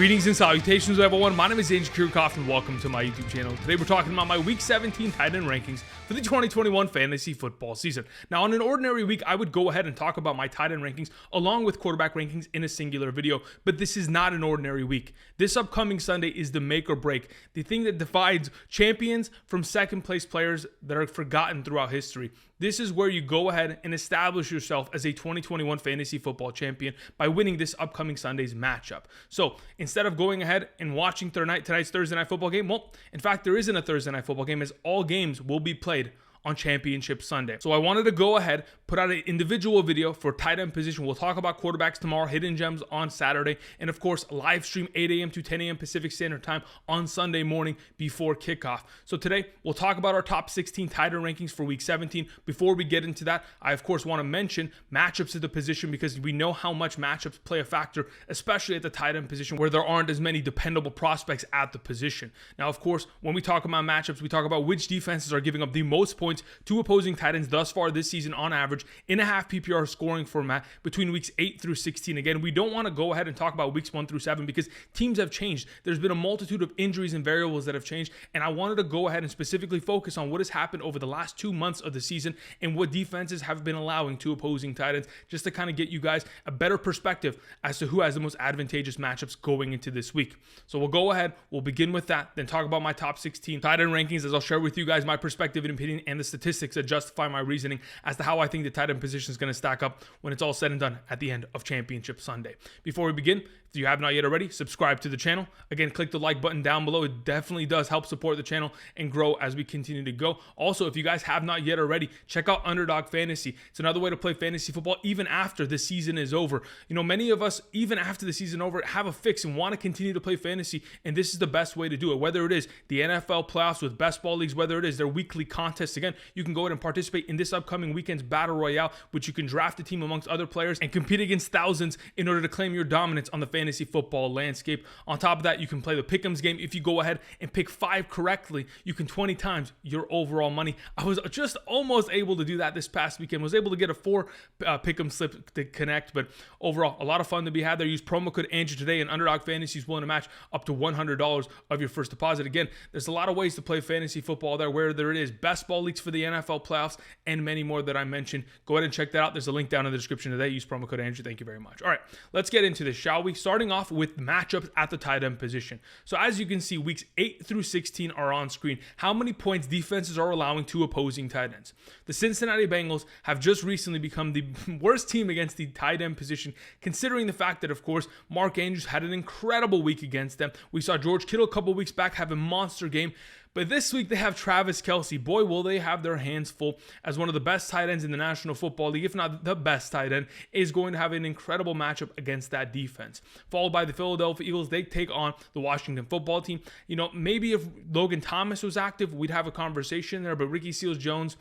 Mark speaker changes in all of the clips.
Speaker 1: Greetings and salutations, everyone. My name is Andrew Kirchhoff, and welcome to my YouTube channel. Today, we're talking about my Week 17 tight end rankings for the 2021 fantasy football season. Now, on an ordinary week, I would go ahead and talk about my tight end rankings along with quarterback rankings in a singular video, but this is not an ordinary week. This upcoming Sunday is the make or break, the thing that divides champions from second place players that are forgotten throughout history. This is where you go ahead and establish yourself as a 2021 fantasy football champion by winning this upcoming Sunday's matchup. So instead of going ahead and watching tonight's Thursday night football game, well, in fact, there isn't a Thursday night football game as all games will be played on Championship Sunday. So I wanted to go ahead, put out an individual video for tight end position. We'll talk about quarterbacks tomorrow, hidden gems on Saturday, and of course, live stream 8 a.m. to 10 a.m. Pacific Standard Time on Sunday morning before kickoff. So today, we'll talk about our top 16 tight end rankings for Week 17. Before we get into that, I of course want to mention matchups at the position because we know how much matchups play a factor, especially at the tight end position where there aren't as many dependable prospects at the position. Now, of course, when we talk about matchups, we talk about which defenses are giving up the most points to opposing tight ends thus far this season on average in a half PPR scoring format between weeks 8 through 16. Again, we don't want to go ahead and talk about weeks 1 through 7 because teams have changed. There's been a multitude of injuries and variables that have changed, and I wanted to go ahead and specifically focus on what has happened over the last 2 months of the season and what defenses have been allowing to opposing tight ends, just to kind of get you guys a better perspective as to who has the most advantageous matchups going into this week. So we'll go ahead, we'll begin with that, then talk about my top 16 tight end rankings as I'll share with you guys my perspective and opinion and the statistics that justify my reasoning as to how I think the tight end position is going to stack up when it's all said and done at the end of Championship Sunday. Before we begin, if you have not yet already, subscribe to the channel. Again, click the like button down below. It definitely does help support the channel and grow as we continue to go. Also, if you guys have not yet already, check out Underdog Fantasy. It's another way to play fantasy football even after the season is over. You know, many of us, even after the season over, have a fix and want to continue to play fantasy, and this is the best way to do it. Whether it is the NFL playoffs with best ball leagues, whether it is their weekly contests, again, you can go ahead and participate in this upcoming weekend's Battle Royale, which you can draft a team amongst other players and compete against thousands in order to claim your dominance on the fantasy football landscape. On top of that, you can play the Pick'ems game. If you go ahead and pick 5 correctly, you can 20 times your overall money. I was just almost able to do that this past weekend. Was able to get a 4 Pick'em slip to connect, but overall, a lot of fun to be had there. Use promo code Andrew today, and Underdog Fantasy is willing to match up to $100 of your first deposit. Again, there's a lot of ways to play fantasy football there, whether it is best ball leagues for the NFL playoffs and many more that I mentioned. Go ahead and check that out. There's a link down in the description today. Use promo code Andrew. Thank you very much. All right, let's get into this, shall we? Starting off with matchups at the tight end position. So as you can see, weeks 8 through 16 are on screen. How many points defenses are allowing to opposing tight ends? The Cincinnati Bengals have just recently become the worst team against the tight end position, considering the fact that, of course, Mark Andrews had an incredible week against them. We saw George Kittle a couple weeks back have a monster game. But this week they have Travis Kelce. Boy, will they have their hands full, as one of the best tight ends in the National Football League, if not the best tight end, is going to have an incredible matchup against that defense. Followed by the Philadelphia Eagles, they take on the Washington Football Team. You know, maybe if Logan Thomas was active, we'd have a conversation there, but Ricky Seals-Jones,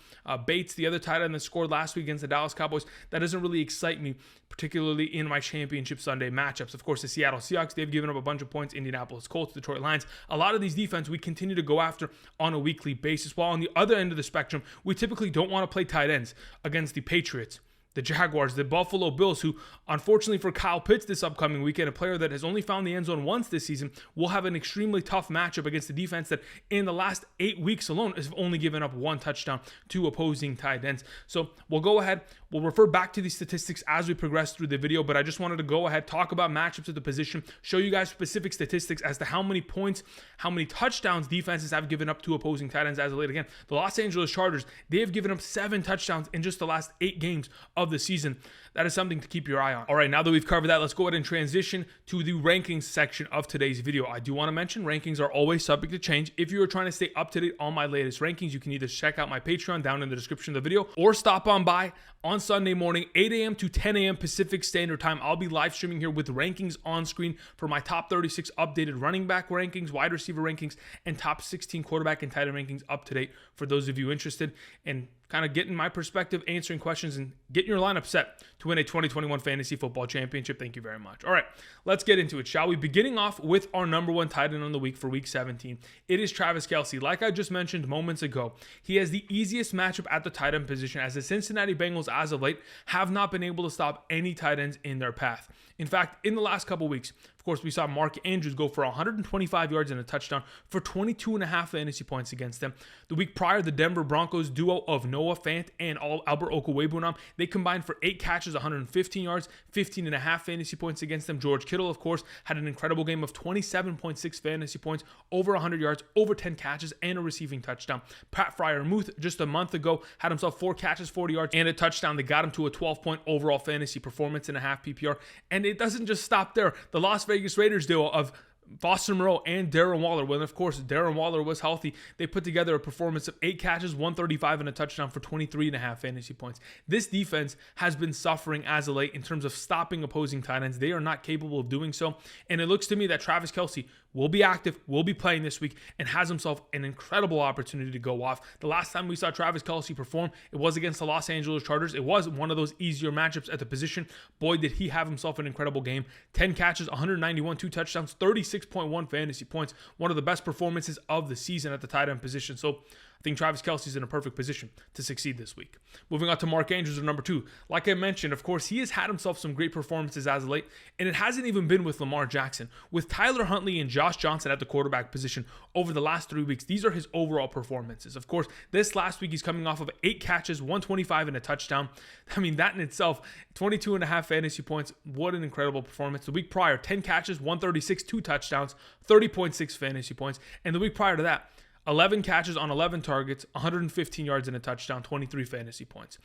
Speaker 1: Bates, the other tight end that scored last week against the Dallas Cowboys, that doesn't really excite me, particularly in my Championship Sunday matchups. Of course, the Seattle Seahawks, they've given up a bunch of points. Indianapolis Colts, Detroit Lions. A lot of these defenses we continue to go after on a weekly basis. While on the other end of the spectrum, we typically don't want to play tight ends against the Patriots, the Jaguars, the Buffalo Bills, who, unfortunately for Kyle Pitts this upcoming weekend, a player that has only found the end zone once this season, will have an extremely tough matchup against the defense that in the last 8 weeks alone has only given up 1 touchdown to opposing tight ends. So we'll go ahead, we'll refer back to these statistics as we progress through the video, but I just wanted to go ahead, talk about matchups at the position, show you guys specific statistics as to how many points, how many touchdowns defenses have given up to opposing tight ends as of late. Again, the Los Angeles Chargers, they have given up 7 touchdowns in just the last 8 games of the season. That is something to keep your eye on. All right, now that we've covered that, let's go ahead and transition to the rankings section of today's video. I do want to mention rankings are always subject to change. If you are trying to stay up to date on my latest rankings, you can either check out my Patreon down in the description of the video or stop on by on Sunday morning, 8 a.m. to 10 a.m. Pacific Standard Time. I'll be live streaming here with rankings on screen for my top 36 updated running back rankings, wide receiver rankings, and top 16 quarterback and tight end rankings up to date for those of you interested in kind of getting my perspective, answering questions, and getting your lineup set to win a 2021 Fantasy Football Championship. Thank you very much. All right, let's get into it, shall we? Beginning off with our number 1 tight end on the week for Week 17. It is Travis Kelce. Like I just mentioned moments ago, he has the easiest matchup at the tight end position, as the Cincinnati Bengals, as of late, have not been able to stop any tight ends in their path. In fact, in the last couple weeks, Of course, we saw Mark Andrews go for 125 yards and a touchdown for 22.5 fantasy points against them. The week prior, the Denver Broncos duo of Noah Fant and Albert Okwuegbunam, they combined for 8 catches, 115 yards, 15.5 fantasy points against them. George Kittle, of course, had an incredible game of 27.6 fantasy points, over 100 yards, over 10 catches, and a receiving touchdown. Pat Freiermuth, just a month ago, had himself 4 catches, 40 yards, and a touchdown that got him to a 12-point overall fantasy performance in a half PPR. And it doesn't just stop there. The Las Vegas Raiders duo of Foster Moreau and Darren Waller, when of course Darren Waller was healthy, they put together a performance of 8 catches, 135 and a touchdown for 23.5 fantasy points. This defense has been suffering as of late in terms of stopping opposing tight ends. They are not capable of doing so, and it looks to me that Travis Kelce will be active, will be playing this week, and has himself an incredible opportunity to go off. The last time we saw Travis Kelce perform, it was against the Los Angeles Chargers. It was one of those easier matchups at the position. Boy, did he have himself an incredible game. 10 catches, 191, 2 touchdowns, 36.1 fantasy points. One of the best performances of the season at the tight end position. So I think Travis Kelce is in a perfect position to succeed this week. Moving on to Mark Andrews at number 2. Like I mentioned, of course, he has had himself some great performances as of late, and it hasn't even been with Lamar Jackson. With Tyler Huntley and Josh Johnson at the quarterback position over the last 3 weeks, these are his overall performances. Of course, this last week, he's coming off of 8 catches, 125 and a touchdown. I mean, that in itself, 22.5 fantasy points. What an incredible performance. The week prior, 10 catches, 136, 2 touchdowns, 30.6 fantasy points. And the week prior to that, 11 catches on 11 targets, 115 yards and a touchdown, 23 fantasy points.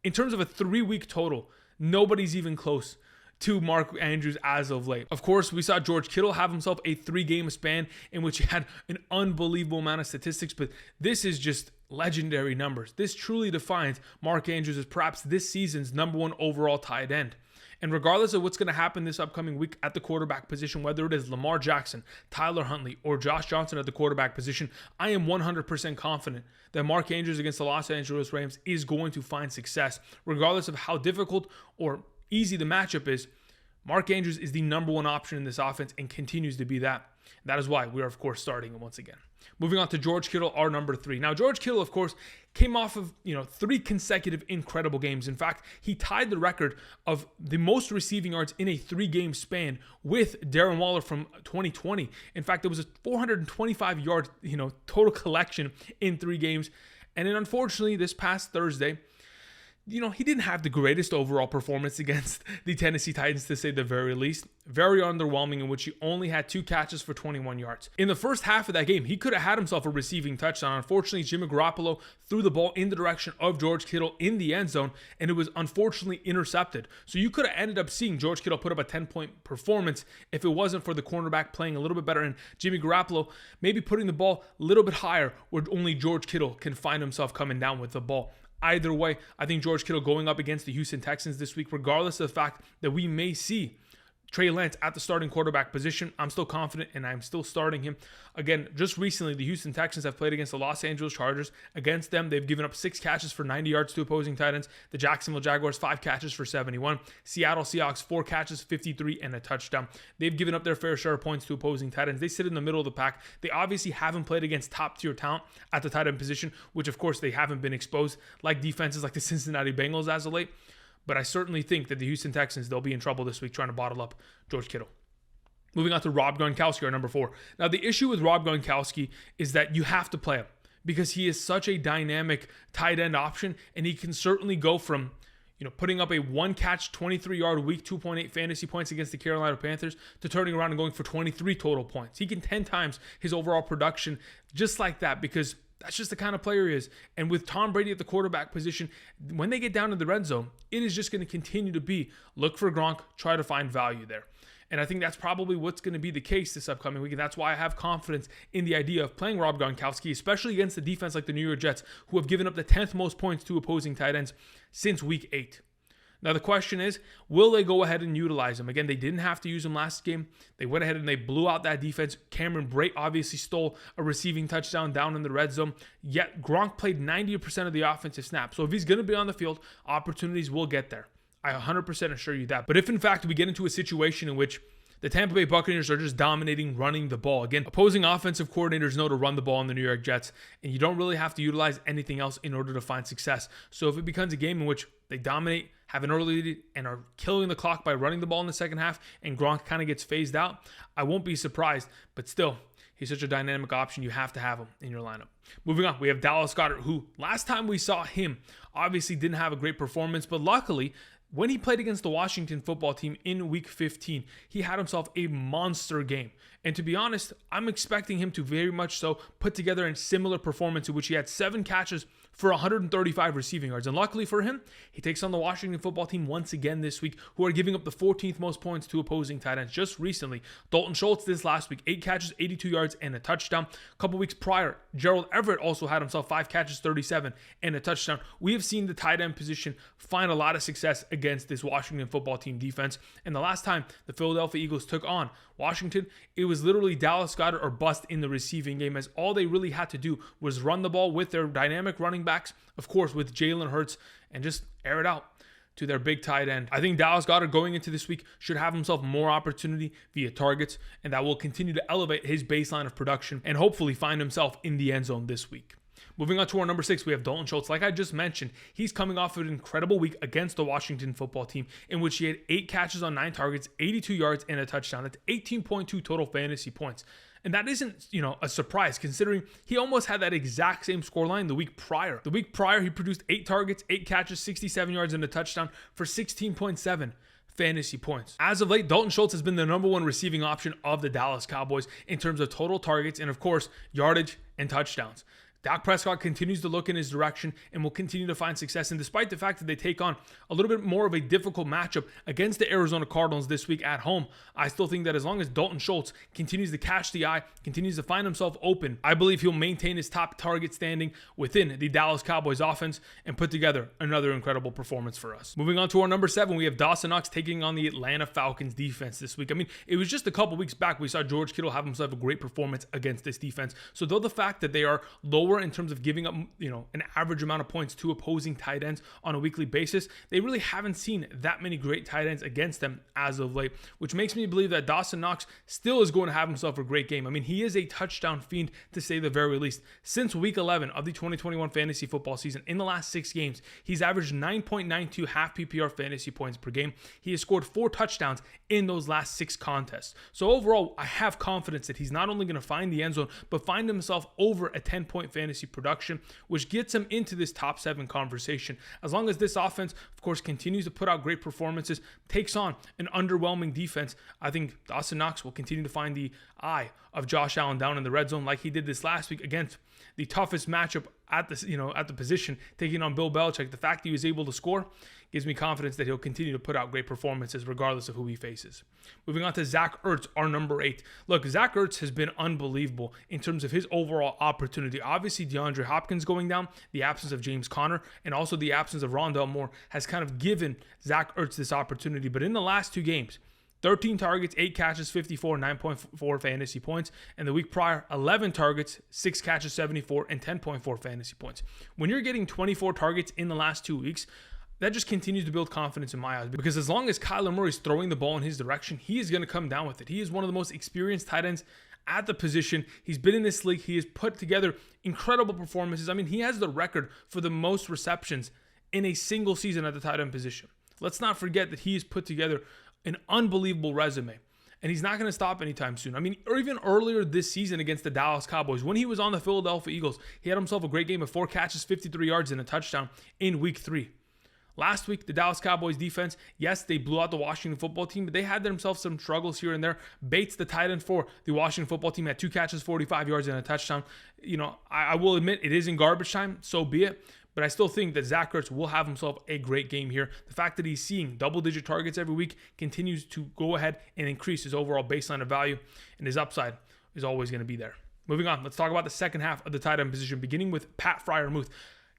Speaker 1: In terms of a 3-week total, nobody's even close to Mark Andrews as of late. Of course, we saw George Kittle have himself a 3-game span in which he had an unbelievable amount of statistics, but this is just legendary numbers. This truly defines Mark Andrews as perhaps this season's number 1 overall tight end. And regardless of what's going to happen this upcoming week at the quarterback position, whether it is Lamar Jackson, Tyler Huntley, or Josh Johnson at the quarterback position, I am 100% confident that Mark Andrews against the Los Angeles Rams is going to find success. Regardless of how difficult or easy the matchup is, Mark Andrews is the number 1 option in this offense and continues to be that. That is why we are, of course, starting him once again. Moving on to George Kittle, our number 3. Now, George Kittle, of course, came off of 3 consecutive incredible games. In fact, he tied the record of the most receiving yards in a 3-game span with Darren Waller from 2020. In fact, it was a 425 yard total collection in 3 games. And then, unfortunately, this past Thursday, he didn't have the greatest overall performance against the Tennessee Titans, to say the very least. Very underwhelming, in which he only had 2 catches for 21 yards. In the first half of that game, he could have had himself a receiving touchdown. Unfortunately, Jimmy Garoppolo threw the ball in the direction of George Kittle in the end zone, and it was unfortunately intercepted. So you could have ended up seeing George Kittle put up a 10-point performance if it wasn't for the cornerback playing a little bit better and Jimmy Garoppolo maybe putting the ball a little bit higher where only George Kittle can find himself coming down with the ball. Either way, I think George Kittle going up against the Houston Texans this week, regardless of the fact that we may see Trey Lance at the starting quarterback position, I'm still confident and I'm still starting him. Again, just recently, the Houston Texans have played against the Los Angeles Chargers. Against them, they've given up 6 catches for 90 yards to opposing tight ends. The Jacksonville Jaguars, 5 catches for 71. Seattle Seahawks, 4 catches, 53, and a touchdown. They've given up their fair share of points to opposing tight ends. They sit in the middle of the pack. They obviously haven't played against top-tier talent at the tight end position, which, of course, they haven't been exposed like defenses like the Cincinnati Bengals as of late. But I certainly think that the Houston Texans, they'll be in trouble this week trying to bottle up George Kittle. Moving on to Rob Gronkowski, our number 4. Now, the issue with Rob Gronkowski is that you have to play him because he is such a dynamic tight end option, and he can certainly go from putting up a 1-catch, 23-yard week, 2.8 fantasy points against the Carolina Panthers to turning around and going for 23 total points. He can 10 times his overall production just like that because that's just the kind of player he is. And with Tom Brady at the quarterback position, when they get down in the red zone, it is just going to continue to be look for Gronk, try to find value there. And I think that's probably what's going to be the case this upcoming week. And that's why I have confidence in the idea of playing Rob Gronkowski, especially against a defense like the New York Jets, who have given up the 10th most points to opposing tight ends since week 8. Now, the question is, will they go ahead and utilize him? Again, they didn't have to use him last game. They went ahead and they blew out that defense. Cameron Brate obviously stole a receiving touchdown down in the red zone. Yet, Gronk played 90% of the offensive snaps. So if he's going to be on the field, opportunities will get there. I 100% assure you that. But if, in fact, we get into a situation in which the Tampa Bay Buccaneers are just dominating running the ball. Again, opposing offensive coordinators know to run the ball in the New York Jets, and you don't really have to utilize anything else in order to find success. So if it becomes a game in which they dominate, have an early lead and are killing the clock by running the ball in the second half, and Gronk kind of gets phased out, I won't be surprised. But still, he's such a dynamic option. You have to have him in your lineup. Moving on, we have Dallas Goedert, who last time we saw him obviously didn't have a great performance, but luckily, when he played against the Washington football team in week 15, he had himself a monster game. And to be honest, I'm expecting him to very much so put together a similar performance in which he had 7 catches for 135 receiving yards. And luckily for him, he takes on the Washington football team once again this week, who are giving up the 14th most points to opposing tight ends. Just recently, Dalton Schultz this last week, 8 catches, 82 yards, and a touchdown. A couple weeks prior, Gerald Everett also had himself 5 catches, 37, and a touchdown. We have seen the tight end position find a lot of success against this Washington football team defense. And the last time the Philadelphia Eagles took on Washington, it was literally Dallas Goedert or bust in the receiving game, as all they really had to do was run the ball with their dynamic running backs, of course, with Jalen Hurts, and just air it out to their big tight end. I think Dallas Goedert going into this week should have himself more opportunity via targets, and that will continue to elevate his baseline of production and hopefully find himself in the end zone this week. Moving on to our number 6, we have Dalton Schultz. Like I just mentioned, he's coming off of an incredible week against the Washington football team, in which he had 8 catches on 9 targets, 82 yards, and a touchdown. That's 18.2 total fantasy points. And that isn't, a surprise, considering he almost had that exact same scoreline the week prior. The week prior, he produced 8 targets, 8 catches, 67 yards, and a touchdown for 16.7 fantasy points. As of late, Dalton Schultz has been the number 1 receiving option of the Dallas Cowboys in terms of total targets and, of course, yardage and touchdowns. Dak Prescott continues to look in his direction and will continue to find success. And despite the fact that they take on a little bit more of a difficult matchup against the Arizona Cardinals this week at home, I still think that as long as Dalton Schultz continues to catch the eye, continues to find himself open, I believe he'll maintain his top target standing within the Dallas Cowboys offense and put together another incredible performance for us. Moving on to our number 7, we have Dawson Knox taking on the Atlanta Falcons defense this week. I mean, it was just a couple weeks back we saw George Kittle have himself a great performance against this defense. So though the fact that they are lower in terms of giving up, an average amount of points to opposing tight ends on a weekly basis, they really haven't seen that many great tight ends against them as of late, which makes me believe that Dawson Knox still is going to have himself a great game. I mean, he is a touchdown fiend to say the very least. Since week 11 of the 2021 fantasy football season, in the last 6 games, he's averaged 9.92 half PPR fantasy points per game. He has scored 4 touchdowns in those last 6 contests. So overall, I have confidence that he's not only going to find the end zone, but find himself over a 10-point fantasy production, which gets him into this top 7 conversation. As long as this offense, of course, continues to put out great performances, takes on an underwhelming defense, I think Dawson Knox will continue to find the eye of Josh Allen down in the red zone like he did this last week against the toughest matchup at the position, taking on Bill Belichick. The fact that he was able to score gives me confidence that he'll continue to put out great performances regardless of who he faces. Moving on to Zach Ertz, our number 8. Look, Zach Ertz has been unbelievable in terms of his overall opportunity. Obviously, DeAndre Hopkins going down, the absence of James Conner, and also the absence of Rondale Moore has kind of given Zach Ertz this opportunity. But in the last 2 games, 13 targets, 8 catches, 54, 9.4 fantasy points. And the week prior, 11 targets, 6 catches, 74, and 10.4 fantasy points. When you're getting 24 targets in the last 2 weeks, that just continues to build confidence in my eyes, because as long as Kyler Murray is throwing the ball in his direction, he is going to come down with it. He is one of the most experienced tight ends at the position. He's been in this league. He has put together incredible performances. I mean, he has the record for the most receptions in a single season at the tight end position. Let's not forget that he has put together an unbelievable resume, and he's not going to stop anytime soon. I mean, or even earlier this season against the Dallas Cowboys, when he was on the Philadelphia Eagles, he had himself a great game of 4 catches, 53 yards, and a touchdown in week 3. Last week, the Dallas Cowboys defense, yes, they blew out the Washington football team, but they had themselves some struggles here and there. Bates, the tight end for the Washington football team, had 2 catches, 45 yards, and a touchdown. I will admit it is in garbage time, so be it. But I still think that Zach Ertz will have himself a great game here. The fact that he's seeing double-digit targets every week continues to go ahead and increase his overall baseline of value, and his upside is always going to be there. Moving on, let's talk about the second half of the tight end position, beginning with Pat Freiermuth.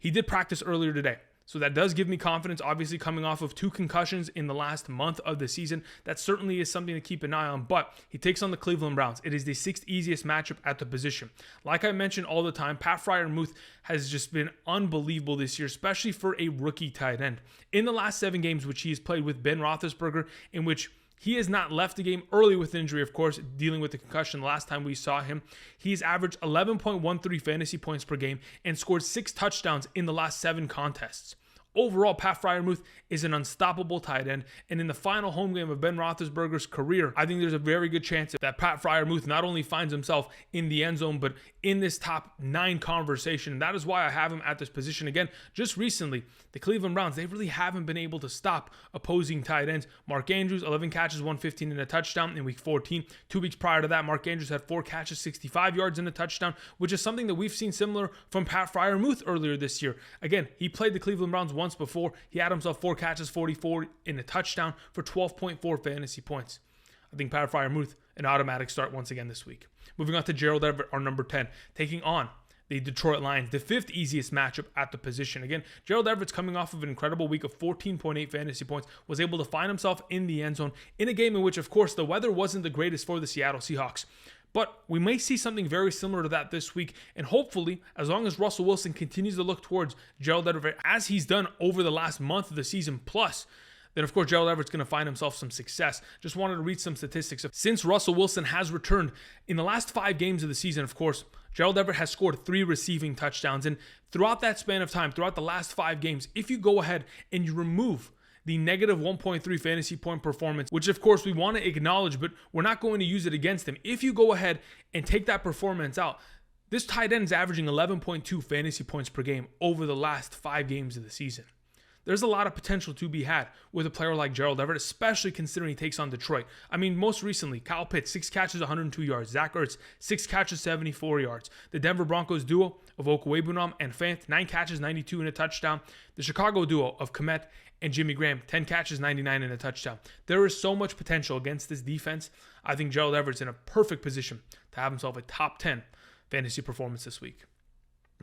Speaker 1: He did practice earlier today, so that does give me confidence, obviously coming off of 2 concussions in the last month of the season. That certainly is something to keep an eye on, but he takes on the Cleveland Browns. It is the 6th easiest matchup at the position. Like I mentioned all the time, Pat Freiermuth has just been unbelievable this year, especially for a rookie tight end. In the last 7 games, which he has played with Ben Roethlisberger, in which he has not left the game early with injury, of course, dealing with the concussion the last time we saw him. He's averaged 11.13 fantasy points per game and scored 6 touchdowns in the last 7 contests. overall, Pat Freiermuth is an unstoppable tight end. And in the final home game of Ben Roethlisberger's career, I think there's a very good chance that Pat Freiermuth not only finds himself in the end zone, but in this top 9 conversation. And that is why I have him at this position. Again, just recently, the Cleveland Browns, they really haven't been able to stop opposing tight ends. Mark Andrews, 11 catches, 115 and a touchdown in week 14. 2 weeks prior to that, Mark Andrews had 4 catches, 65 yards and a touchdown, which is something that we've seen similar from Pat Freiermuth earlier this year. Again, he played the Cleveland Browns once before. He had himself 4 catches, 44 in a touchdown for 12.4 fantasy points. I think Pat Freiermuth, an automatic start once again this week. Moving on to Gerald Everett, our number 10, taking on the Detroit Lions, the 5th easiest matchup at the position. Again, Gerald Everett's coming off of an incredible week of 14.8 fantasy points, was able to find himself in the end zone in a game in which, of course, the weather wasn't the greatest for the Seattle Seahawks. But we may see something very similar to that this week, and hopefully, as long as Russell Wilson continues to look towards Gerald Everett, as he's done over the last month of the season plus, then of course Gerald Everett's going to find himself some success. Just wanted to read some statistics. Since Russell Wilson has returned in the last 5 games of the season, of course, Gerald Everett has scored 3 receiving touchdowns. And throughout that span of time, throughout the last 5 games, if you go ahead and you remove the negative 1.3 fantasy point performance, which of course we want to acknowledge, but we're not going to use it against him. If you go ahead and take that performance out, this tight end is averaging 11.2 fantasy points per game over the last 5 games of the season. There's a lot of potential to be had with a player like Gerald Everett, especially considering he takes on Detroit. I mean, most recently, Kyle Pitts, 6 catches, 102 yards. Zach Ertz, 6 catches, 74 yards. The Denver Broncos duo of Okwuegbunam and Fant, 9 catches, 92 and a touchdown. The Chicago duo of Kmet and Jimmy Graham, 10 catches, 99 and a touchdown. There is so much potential against this defense. I think Gerald Everett's in a perfect position to have himself a top 10 fantasy performance this week.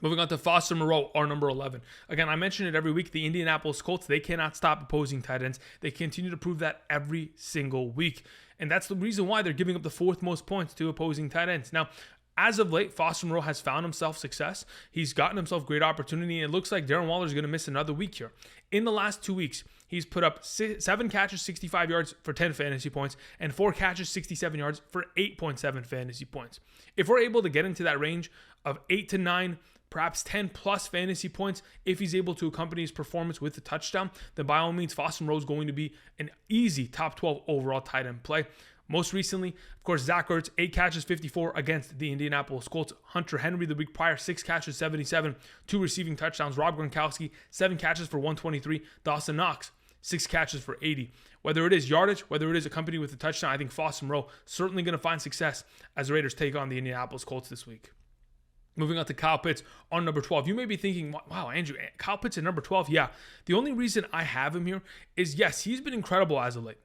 Speaker 1: Moving on to Foster Moreau, our number 11. Again, I mention it every week. The Indianapolis Colts, they cannot stop opposing tight ends. They continue to prove that every single week. And that's the reason why they're giving up the 4th most points to opposing tight ends. Now, as of late, Foster Moreau has found himself success. He's gotten himself great opportunity, and it looks like Darren Waller is going to miss another week here. In the last 2 weeks, he's put up 7 catches, 65 yards for 10 fantasy points, and 4 catches, 67 yards for 8.7 fantasy points. If we're able to get into that range of 8 to 9, perhaps 10 plus fantasy points, if he's able to accompany his performance with a touchdown, then by all means, Foster Moreau is going to be an easy top 12 overall tight end play. Most recently, of course, Zach Ertz, 8 catches, 54 against the Indianapolis Colts. Hunter Henry the week prior, 6 catches, 77, 2 receiving touchdowns. Rob Gronkowski, 7 catches for 123. Dawson Knox, 6 catches for 80. Whether it is yardage, whether it is accompanied with a touchdown, I think Foster Moreau certainly going to find success as the Raiders take on the Indianapolis Colts this week. Moving on to Kyle Pitts on number 12. You may be thinking, wow, Andrew, Kyle Pitts at number 12? Yeah. The only reason I have him here is, yes, he's been incredible as of late.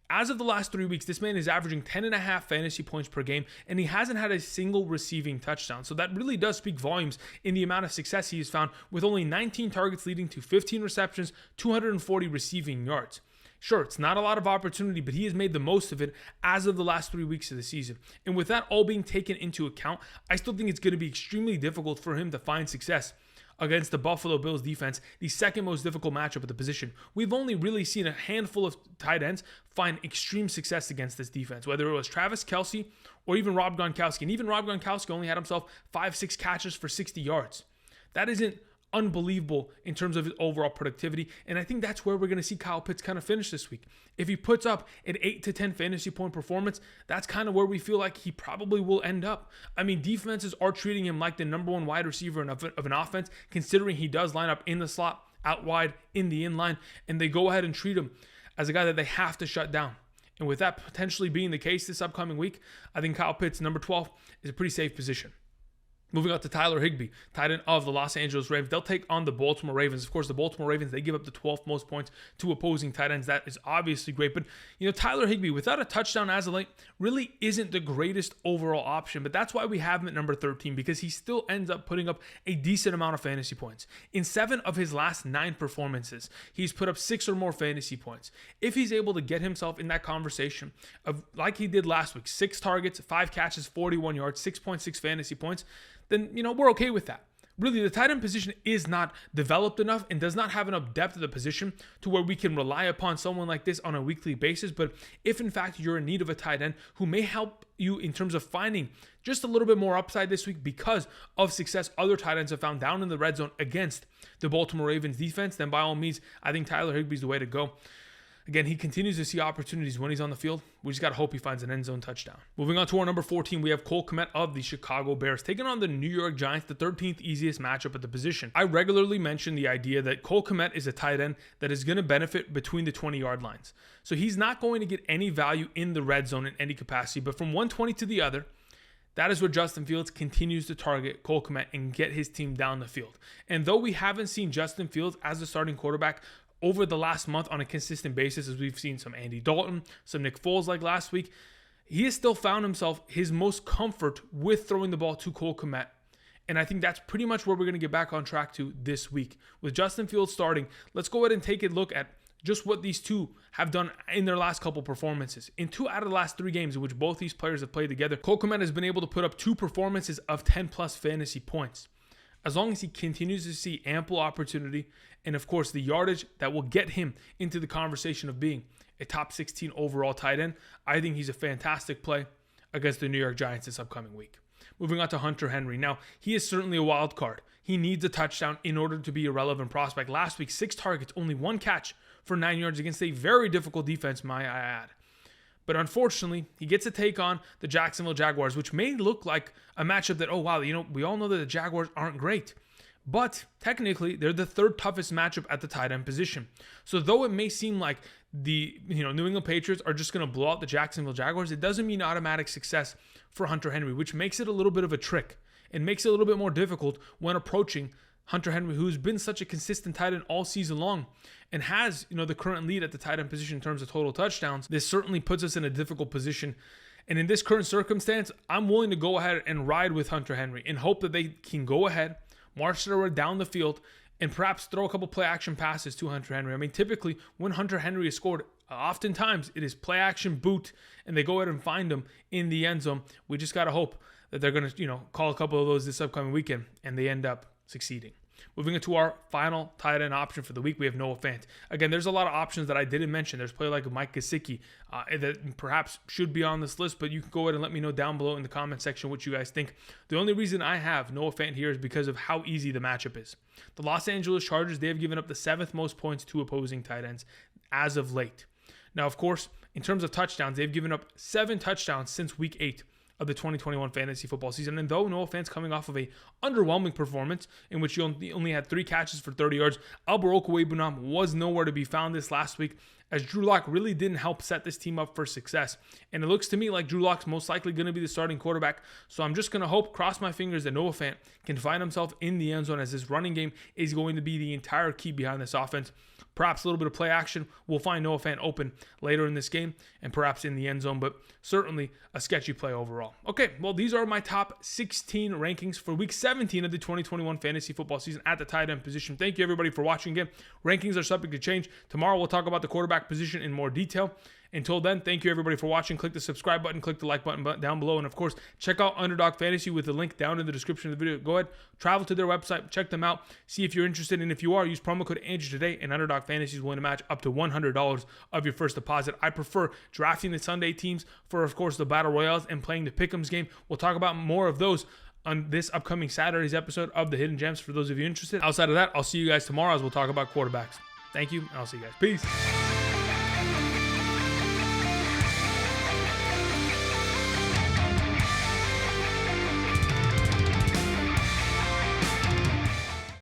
Speaker 1: As of the last 3 weeks, this man is averaging 10.5 fantasy points per game, and he hasn't had a single receiving touchdown. So that really does speak volumes in the amount of success he has found, with only 19 targets leading to 15 receptions, 240 receiving yards. Sure, it's not a lot of opportunity, but he has made the most of it as of the last 3 weeks of the season. And with that all being taken into account, I still think it's going to be extremely difficult for him to find success against the Buffalo Bills defense, the 2nd most difficult matchup at the position. We've only really seen a handful of tight ends find extreme success against this defense, whether it was Travis Kelce or even Rob Gronkowski. And even Rob Gronkowski only had himself 5-6 catches for 60 yards. That isn't unbelievable in terms of his overall productivity, and I think that's where we're going to see Kyle Pitts kind of finish this week. If he puts up an 8 to 10 fantasy point performance, that's kind of where we feel like he probably will end up. I mean, defenses are treating him like the number 1 wide receiver of an offense, considering he does line up in the slot, out wide, in the inline, and they go ahead and treat him as a guy that they have to shut down. And with that potentially being the case this upcoming week, I think Kyle Pitts, number 12, is a pretty safe position. Moving on to Tyler Higbee, tight end of the Los Angeles Rams. They'll take on the Baltimore Ravens. Of course, the Baltimore Ravens, they give up the 12th most points to opposing tight ends. That is obviously great. But, Tyler Higbee, without a touchdown as of late, really isn't the greatest overall option. But that's why we have him at number 13, because he still ends up putting up a decent amount of fantasy points. In 7 of his last 9 performances, he's put up 6 or more fantasy points. If he's able to get himself in that conversation of, like he did last week, 6 targets, 5 catches, 41 yards, 6.6 fantasy points, then, we're okay with that. really the tight end position is not developed enough and does not have enough depth of the position to where we can rely upon someone like this on a weekly basis. But if in fact you're in need of a tight end who may help you in terms of finding just a little bit more upside this week because of success other tight ends have found down in the red zone against the Baltimore Ravens defense, then by all means, I think Tyler Higbee's the way to go. Again, he continues to see opportunities when he's on the field. We just got to hope he finds an end zone touchdown. Moving on to our number 14, we have Cole Kmet of the Chicago Bears taking on the New York Giants, the 13th easiest matchup at the position. I regularly mention the idea that Cole Kmet is a tight end that is going to benefit between the 20-yard lines. So he's not going to get any value in the red zone in any capacity, but from 120 to the other, that is where Justin Fields continues to target Cole Kmet and get his team down the field. And though we haven't seen Justin Fields as the starting quarterback over the last month on a consistent basis, as we've seen some Andy Dalton, some Nick Foles like last week, he has still found himself his most comfort with throwing the ball to Cole Kmet. And I think that's pretty much where we're going to get back on track to this week. With Justin Fields starting, let's go ahead and take a look at just what these two have done in their last couple performances. In 2 out of the last 3 games in which both these players have played together, Cole Kmet has been able to put up 2 performances of 10+ fantasy points. As long as he continues to see ample opportunity and, of course, the yardage that will get him into the conversation of being a top 16 overall tight end, I think he's a fantastic play against the New York Giants this upcoming week. Moving on to Hunter Henry. Now, he is certainly a wild card. He needs a touchdown in order to be a relevant prospect. Last week, 6 targets, only 1 catch for 9 yards against a very difficult defense, might I add. But unfortunately, he gets to take on the Jacksonville Jaguars, which may look like a matchup that, oh wow, we all know that the Jaguars aren't great. But technically, they're the 3rd toughest matchup at the tight end position. So though it may seem like the New England Patriots are just going to blow out the Jacksonville Jaguars, it doesn't mean automatic success for Hunter Henry, which makes it a little bit of a trick and makes it a little bit more difficult when approaching Hunter Henry, who's been such a consistent tight end all season long and has, the current lead at the tight end position in terms of total touchdowns. This certainly puts us in a difficult position. And in this current circumstance, I'm willing to go ahead and ride with Hunter Henry and hope that they can go ahead, march their down the field, and perhaps throw a couple play action passes to Hunter Henry. I mean, typically when Hunter Henry is scored, oftentimes it is play action boot and they go ahead and find him in the end zone. We just got to hope that they're going to, call a couple of those this upcoming weekend and they end up succeeding. Moving into our final tight end option for the week, we have Noah Fant. Again, there's a lot of options that I didn't mention. There's a player like Mike Gesicki that perhaps should be on this list, but you can go ahead and let me know down below in the comment section what you guys think. The only reason I have Noah Fant here is because of how easy the matchup is. The Los Angeles Chargers, they have given up the 7th most points to opposing tight ends as of late. Now, of course, in terms of touchdowns, they've given up 7 touchdowns since week 8 of the 2021 fantasy football season. And though Noah Fant's coming off of a underwhelming performance in which he only had 3 catches for 30 yards, Albert Okwuegbunam was nowhere to be found this last week, as Drew Lock really didn't help set this team up for success. And it looks to me like Drew Lock's most likely going to be the starting quarterback. So I'm just going to cross my fingers that Noah Fant can find himself in the end zone, as this running game is going to be the entire key behind this offense. Perhaps a little bit of play action. We'll find Noah Fant open later in this game and perhaps in the end zone, but certainly a sketchy play overall. Okay, well, these are my top 16 rankings for week 17 of the 2021 fantasy football season at the tight end position. Thank you, everybody, for watching. Again, rankings are subject to change. Tomorrow, we'll talk about the quarterback position in more detail. Until then, thank you, everybody, for watching. Click the subscribe button, click the like button down below, and of course, check out Underdog Fantasy with the link down in the description of the video. Go ahead, travel to their website, check them out, see if you're interested, and if you are, use promo code Andrew today, and Underdog Fantasy is willing to match up to $100 of your first deposit. I prefer drafting the Sunday teams for, of course, the Battle Royales and playing the Pick'ems game. We'll talk about more of those on this upcoming Saturday's episode of the Hidden Gems for those of you interested. Outside of that, I'll see you guys tomorrow as we'll talk about quarterbacks. Thank you, and I'll see you guys. Peace.